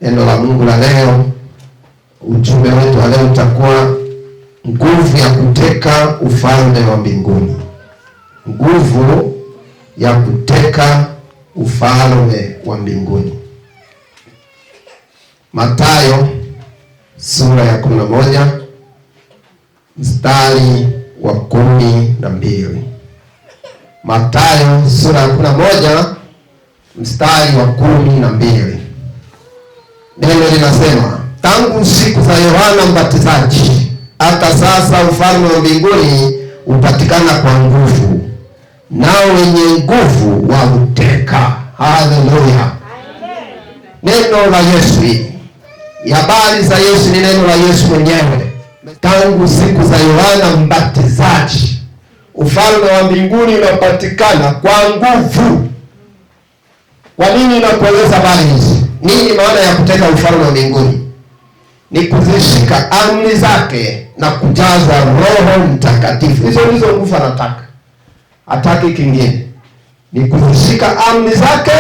Neno la Mungu la leo, ujumbe wetu wa leo utakuwa nguvu ya kuteka ufalme wa mbinguni. Nguvu ya kuteka ufalme wa mbinguni. Mathayo sura ya 11 mstari wa 12. Mathayo sura ya 11 mstari wa 12. Neno linasema, tangu siku za Yohana Mbatizaji hata sasa ufalme wa mbinguni upatikana kwa nguvu, nao wenye nguvu wauteka. Haleluya! Neno la Yesu hili, habari za Yesu ni neno la Yesu mwenyewe. Tangu siku za Yohana Mbatizaji ufalme wa mbinguni unapatikana kwa nguvu. Kwa nini nakueleza habari hizi? Nini maana ya kuteka ufalme wa mbinguni? Ni kuzishika amri zake na kujazwa Roho Mtakatifu. Hizo ndizo nguvu anataka. Hataki kingine. Ni kuzishika amri zake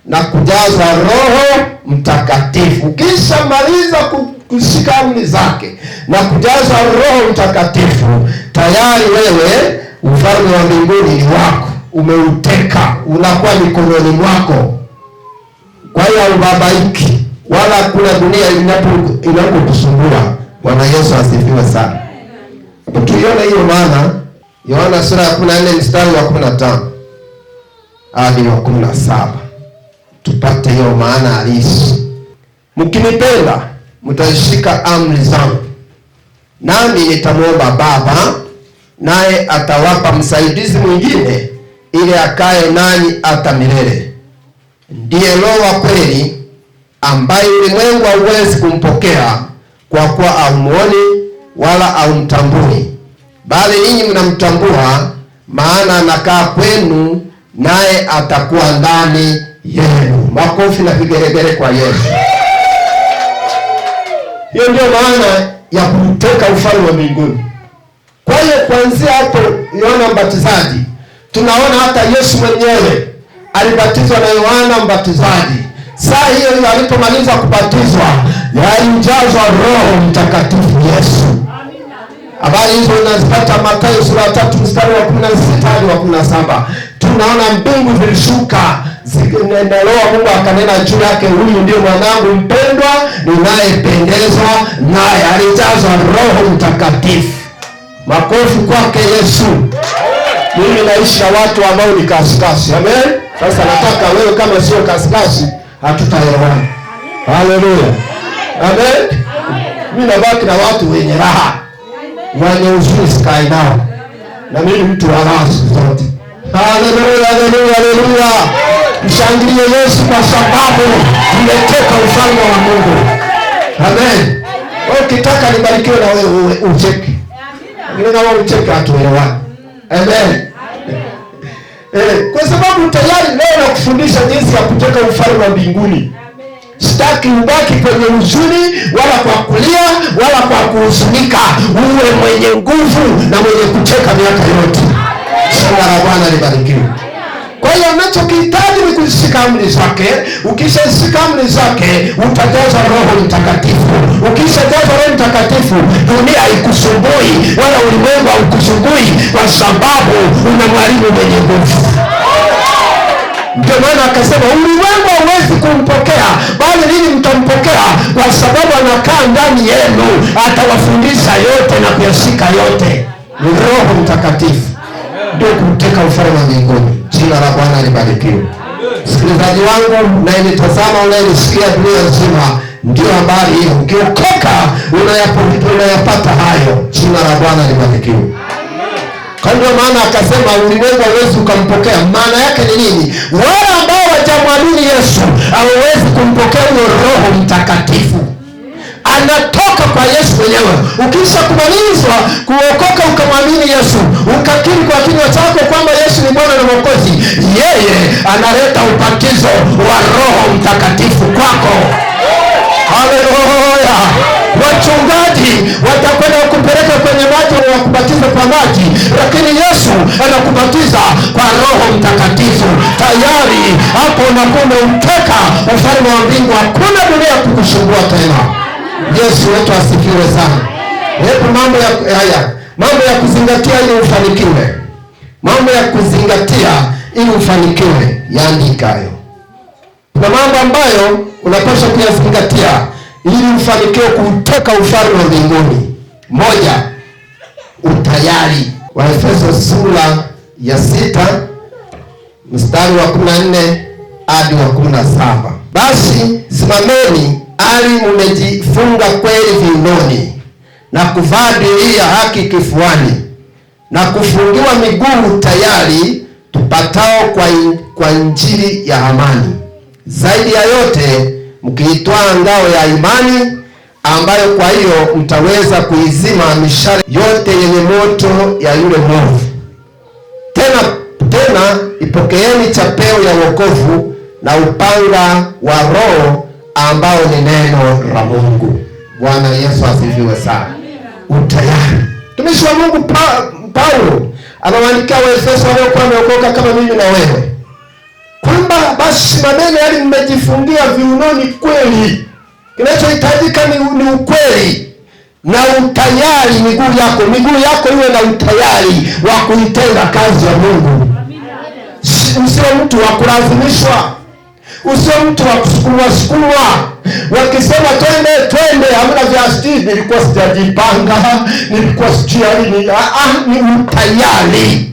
na kujazwa Roho Mtakatifu. Kisha maliza kushika amri zake na kujazwa Roho Mtakatifu, tayari wewe ufalme wa mbinguni ni wako. Umeuteka, unakuwa mikononi mwako. Kwa hiyo ubabaiki wala kuna dunia inapokusumbua. Bwana Yesu asifiwe sana. Tuione hiyo maana Yohana sura ya 14 mstari wa 15 hadi wa 17. Tupate hiyo maana halisi. Mkinipenda mtashika amri zangu, nami nitamwomba Baba, naye atawapa msaidizi mwingine ili akae nanyi hata milele. Ndiye Roho wa kweli, ambaye ulimwengu hauwezi kumpokea kwa kuwa haumuoni wala haumtambui, bali ninyi mnamtambua, maana anakaa kwenu naye atakuwa ndani yenu. Makofi na vigeregere kwa Yesu. Hiyo ndio maana ya kuteka ufalme wa mbinguni. Kwa hiyo kuanzia hapo Yohana Mbatizaji, tunaona hata Yesu mwenyewe alibatizwa na Yohana Mbatizaji. Saa hiyo alipomaliza kubatizwa, alijazwa Roho Mtakatifu Yesu. Habari hizo unazipata Mathayo sura 3 mstari wa 16 hadi wa 17. Tunaona mbingu zilishuka, Roho Mungu akanena juu yake, huyu ndio mwanangu mpendwa ninayependezwa naye. Alijazwa Roho Mtakatifu. Makofi kwake Yesu. Mimi naishi na watu ambao ni kasikasi. Amen. Sasa nataka wewe kama sio kasikasi, hatutaelewana. Haleluya. Amen. Mimi nabaki na watu wenye raha, wenye uzuri sikai nao, na mimi mtu wa raha zote. Haleluya, haleluya, haleluya. Mshangilie Yesu kwa sababu tumeteka ufalme wa Mungu. Amen. Ukitaka nibarikiwe na wewe ucheke. Ngine na wewe ucheke, hatuelewani. Amen. Kwa sababu tayari leo nakufundisha jinsi ya kuteka ufalme wa mbinguni. Sitaki ubaki kwenye huzuni wala kwa kulia wala kwa kuhuzunika. Uwe mwenye nguvu na mwenye kucheka miaka yote. Jina la Bwana libarikiwe. Kwa hiyo unachokihitaji ni kushika amri zake. Ukishashika amri zake utajaza Roho Mtakatifu. Ukishajaza Roho Mtakatifu, dunia haikusumbui wala ulimwengu haukusumbui, kwa sababu una mwalimu mwenye nguvu. Ndio maana akasema ulimwengu hauwezi kumpokea, bali ninyi mtampokea, kwa sababu anakaa ndani yenu, atawafundisha yote na kuyashika yote. Ni Roho Mtakatifu ndio kuteka ufalme wa mbinguni. Jina la Bwana libarikiwe. Msikilizaji wangu unayenitazama, unayenisikia dunia nzima, ndio habari hiyo. Ukiokoka unayapata hayo. Jina la Bwana libarikiwe. Kwa ndio maana akasema ulimwengu hauwezi kumpokea. Maana yake ni nini? Wale ambao hawajamwamini Yesu hawawezi kumpokea huyo Roho Mtakatifu. Anatoka kwa Yesu mwenyewe. Ukisha kumalizwa kuokoka ukamwamini Yesu, ukakiri kwa kinywa chako kwamba Yesu ni Bwana na Mwokozi, yeye analeta ubatizo wa Roho Mtakatifu kwako. Haleluya. Wachungaji watakwenda kupeleka kwenye maji wa kubatiza kwa maji, lakini Yesu anakubatiza kwa Roho Mtakatifu. Tayari hapo unakuwa umeuteka ufalme wa mbingu. Hakuna dunia kukusumbua tena. Yesu wetu asifiwe sana. Hebu mambo ya kuzingatia ili ufanikiwe. Mambo ya kuzingatia ili ufanikiwe, yaandika hayo. Kuna mambo ambayo unapaswa kuyazingatia ili ufanikiwe kuuteka ufalme wa mbinguni. Moja, utayari. Waefeso sura ya 6 mstari wa 14 hadi wa 17. Basi simameni hali mmejifunga kweli viunoni, na kuvaa dirii ya haki kifuani, na kufungiwa miguu tayari tupatao kwa injili ya amani. Zaidi ya yote mkiitwaa ngao ya imani, ambayo kwa hiyo mtaweza kuizima mishale yote yenye moto ya yule mwovu. Tena ipokeeni chapeo ya wokovu na upanga wa Roho, ambao ni neno la Mungu. Bwana Yesu asifiwe sana. Utayari. Mtumishi wa Mungu Paulo anawaandikia Waefeso waliokuwa wameokoka kama mimi na wewe, kwamba basi simameni hali mmejifungia viunoni kweli. Kinachohitajika ni ukweli na utayari. Miguu yako iwe na utayari wa kuitenda kazi ya Mungu. Usiwe mtu wa kulazimishwa, usiwe mtu wa kusukumwa. Wakisema twende, hamna vya stili, nilikuwa sijajipanga, nilikuwa sijali. Ni utayari.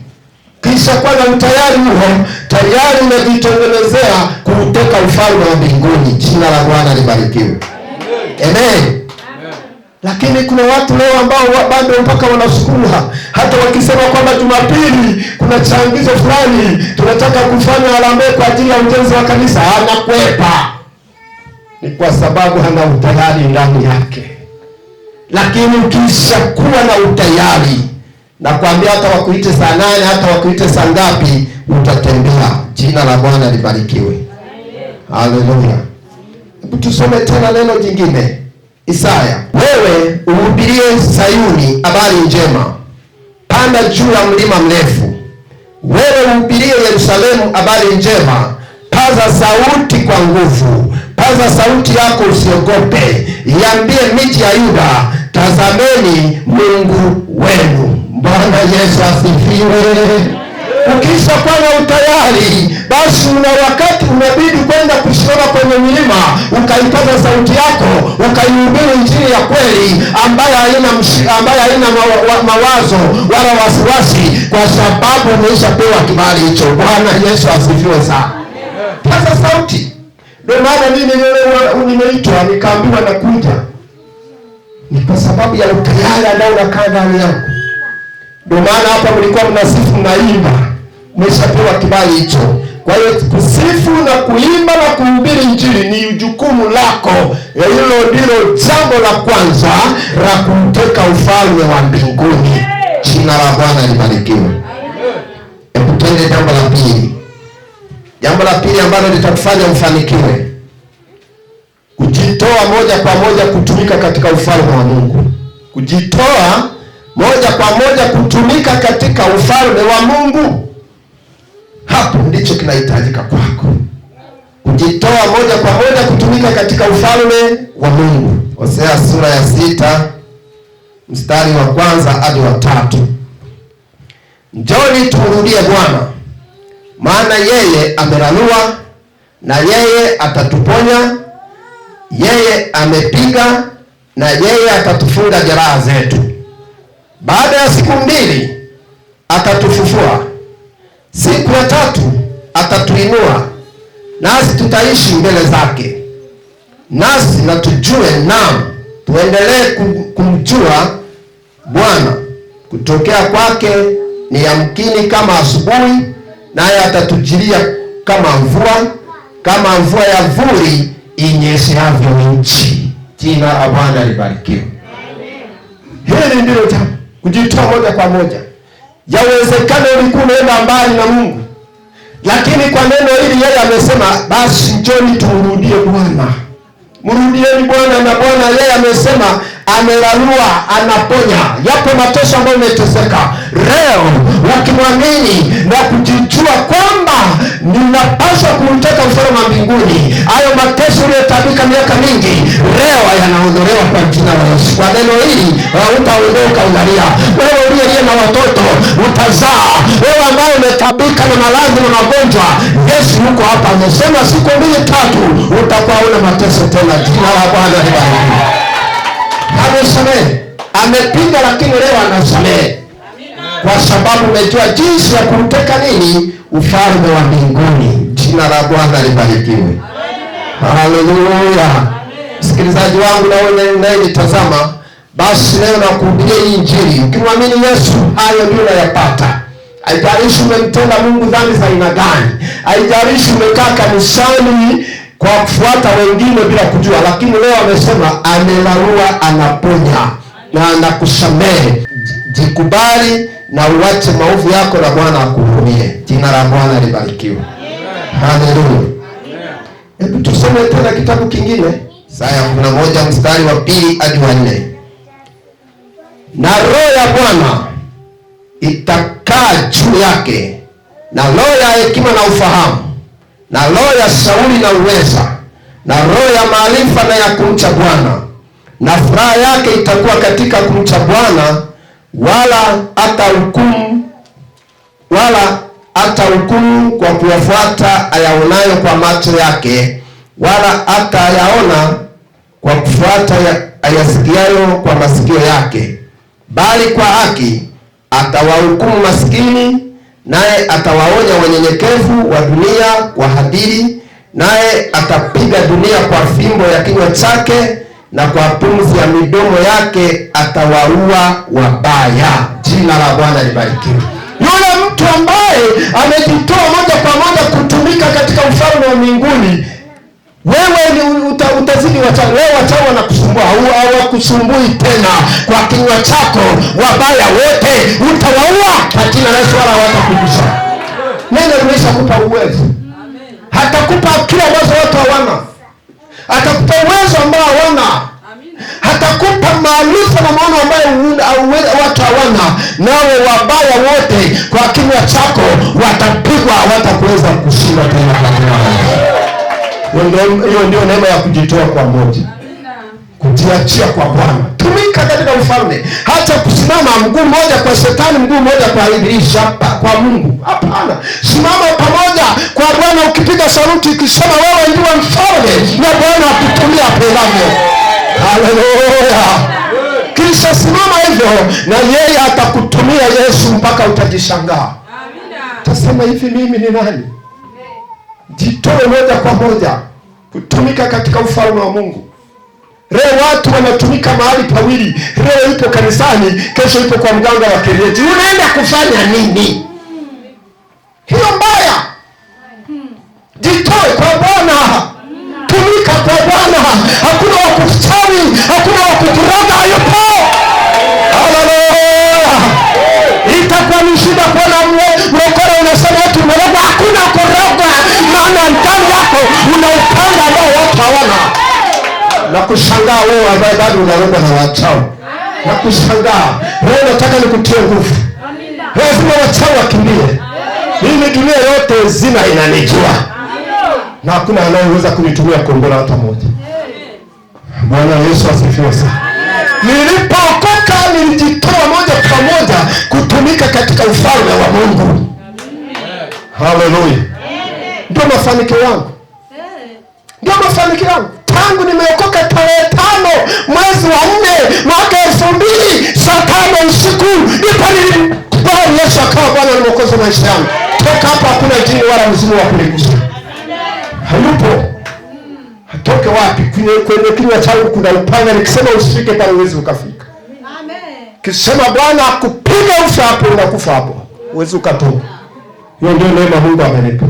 Kisha kwa na utayari huo, tayari umejitengenezea kuuteka ufalme wa mbinguni. Jina la Bwana libarikiwe. Amen. Lakini kuna watu leo ambao bado mpaka wanasukuma, hata wakisema kwamba Jumapili kuna changizo fulani, tunataka kufanya harambee kwa ajili ya ujenzi wa kanisa, anakwepa. Ni kwa sababu hana utayari ndani yake. Lakini ukishakuwa na utayari, na kuambia hata wakuite saa 8, hata wakuite saa ngapi, utatembea. Jina la Bwana libarikiwe. Haleluya. Hebu tusome tena neno jingine. Isaya, wewe uhubirie Sayuni habari njema, panda juu ya mlima mrefu. Wewe uhubirie Yerusalemu habari njema, paza sauti kwa nguvu, paza sauti yako usiogope. Iambie miji ya Yuda, tazameni Mungu wenu. Bwana Yesu asifiwe. Ukisha kuwa na utayari, basi una wakati unabidi kwenda kusimama kwenye milima, ukaipaza sauti yako, ukaihubiri injili ya kweli ambayo haina mawazo wala wasiwasi, kwa sababu umeshapewa kibali hicho. Bwana Yesu asifiwe sana. Paza sauti. Ndio maana mimi nimeitwa nikaambiwa nakuja, ni kwa sababu ya utayari ambao unakaa ndani yako. Ndio maana hapa mlikuwa mnasifu mnaimba, umeshapewa kibali hicho. Kwa hiyo kusifu na kuimba na kuhubiri injili ni jukumu lako. Hilo ndilo jambo la kwanza la kuteka ufalme wa mbinguni. Jina la Bwana libarikiwe. Hebu twende jambo la pili. Jambo la pili ambalo litakufanya ufanikiwe, kujitoa moja kwa moja kutumika katika ufalme wa Mungu. Kujitoa moja kwa moja kutumika katika ufalme wa Mungu. Hapo ndicho kinahitajika kwako. Kujitoa moja kwa moja kutumika katika ufalme wa Mungu. Hosea sura ya 6 mstari wa 1 hadi wa 3. Njoni tumrudie Bwana, maana yeye amelalua na yeye atatuponya. Yeye amepiga na yeye atatufunga jeraha zetu. Baada ya siku 2 atatufufua. Siku ya 3 atatuinua, nasi tutaishi mbele zake. Nasi na tujue, naam, tuendelee kumjua Bwana. Kutokea kwake ni yamkini kama asubuhi, naye atatujilia kama mvua ya vuli inyeshavyo nchi. Jina la Bwana libarikiwe. Hili ndilo jambo, kujitoa moja kwa moja. Yawezekana ulikuwa unaenda mbali na Mungu, lakini kwa neno hili yeye amesema basi njoni tumrudie Bwana. Mrudieni Bwana, na Bwana yeye amesema amelalua, anaponya. Yapo mateso ambayo umeteseka. Leo ukimwamini na kujijua kwamba ninapaswa kuuteka ufalme wa mbinguni, hayo mateso uliyotabika miaka mingi leo yanaondolewa kwa jina la Yesu. Kwa neno hili utaondoka unalia. Wewe uliye na watoto utazaa. Wewe ambaye umetabika na maradhi na magonjwa, Yesu yuko hapa, amesema siku 2-3 utakuwa una mateso tena. Jina la Bwana libarikiwe. Amesamehe, amepiga, lakini leo anasamehe, kwa sababu umejua jinsi ya kuteka nini, ufalme wa mbinguni. Jina la Bwana libarikiwe. Haleluya. Msikilizaji wangu na wewe unayenitazama, basi leo nakuhubiria hii Injili. Ukimwamini Yesu, hayo ndio unayapata. Haijalishi umemtenda Mungu dhambi za aina gani, haijalishi umekaa kanisani kwa kufuata wengine bila kujua, lakini leo amesema amelarua, anaponya na anakusamehe. Jikubali na uache maovu yako na Bwana akuhurumie. Jina la Bwana libarikiwe. Haleluya. Hebu tusome tena kitabu kingine, Isaya 11 mstari wa 2 hadi 4. Na roho ya Bwana itakaa juu yake, na roho ya hekima na ufahamu, na roho ya shauri na uweza, na roho ya maarifa na ya kumcha Bwana. Na furaha yake itakuwa katika kumcha Bwana, wala hata hukumu kwa kuyafuata ayaonayo kwa macho yake, wala hata ayaona kwa kufuata ayasikiayo kwa masikio yake, bali kwa haki atawahukumu maskini, naye atawaonya wanyenyekevu wa dunia kwa hadiri, naye atapiga dunia kwa fimbo ya kinywa chake, na kwa pumzi ya midomo yake atawaua wabaya. Jina la Bwana libarikiwe. Yule mtu ambaye amejitoa moja kwa moja kutumika katika ufalme wa mbinguni, wewe ni utazidi wachawi. Wewe wachawi wanakusumbua, hawakusumbui tena. Kwa kinywa chako wabaya wote utawaua kwa jina la Yesu, wala hawatakugusa. Neno limeshakupa uwezo. Hatakupa akili ambazo watu hawana. Atakupa uwezo ambao hawana. Hatakupa maarifa na maono ambayo watu hawana. Nawe wabaya wote kwa kinywa chako watapigwa, hawatakuweza kushinda tena kwa jina la Yesu. Hiyo ndio neema ya kujitoa kwa moja, kujiachia kwa Bwana. Tumika katika ufalme, hata kusimama mguu mmoja kwa shetani, mguu mmoja kwa ibilisi, kwa Mungu. Hapana, simama pamoja kwa Bwana, ukipiga saluti ukisema wewe ndiye mfalme, na Bwana akutumia apendavyo. Haleluya. Kisha simama hivyo na yeye atakutumia Yesu mpaka utajishangaa. Tasema hivi, mimi ni nani? Jitoe moja kwa moja kutumika katika ufalme wa Mungu. Leo watu wanatumika mahali pawili. Leo ipo kanisani, kesho ipo kwa mganga wa kienyeji. Unaenda kufanya nini? Hiyo mbaya. Jitoe kwa Bwana. Tumika kwa Bwana. Hakuna wa kuchawi, hakuna wa kukuroga, yupo. Haleluya. Itakuwa ni shida kwa na mlokole unasema eti umeroga. Hakuna kuroga, maana ndani yako una upanga ambao watu hawana. Na kushangaa wewe ambaye bado unaroga na wachawi. Na kushangaa wewe, nataka nikutie nguvu. Lazima wachawi wakimbie. Mimi dunia yote zina inanijua. Na hakuna anayeweza kunitumia kongola hata moja. Bwana Yesu asifiwe sana. Nilipookoka nilijitoa moja kwa moja kutumika katika ufalme wa Mungu. Haleluya. Ndio mafanikio yangu. Ndio mafanikio yangu. Tangu nimeokoka tarehe 5 mwezi wa 4 mwaka 2000 saa 5 usiku, ndipo nilikubali Yesu akawa Bwana na Mwokozi wa maisha yangu. Toka hapo hakuna jini wala mzimu wa kunigusa. Hayupo. Hatoke wapi? Kwenye kinywa changu kuna upanga, nikisema usifike pale uwezi ukafika. Amen. Kisema Bwana akupiga ufa hapo, unakufa hapo. Uwezi ukatoka. Hiyo ndio neema Mungu amenipa.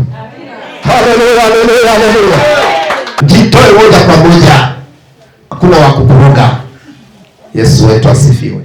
Haleluya, haleluya, haleluya. Jitoe moja kwa moja. Hakuna wa kukuruga. Yesu wetu asifiwe.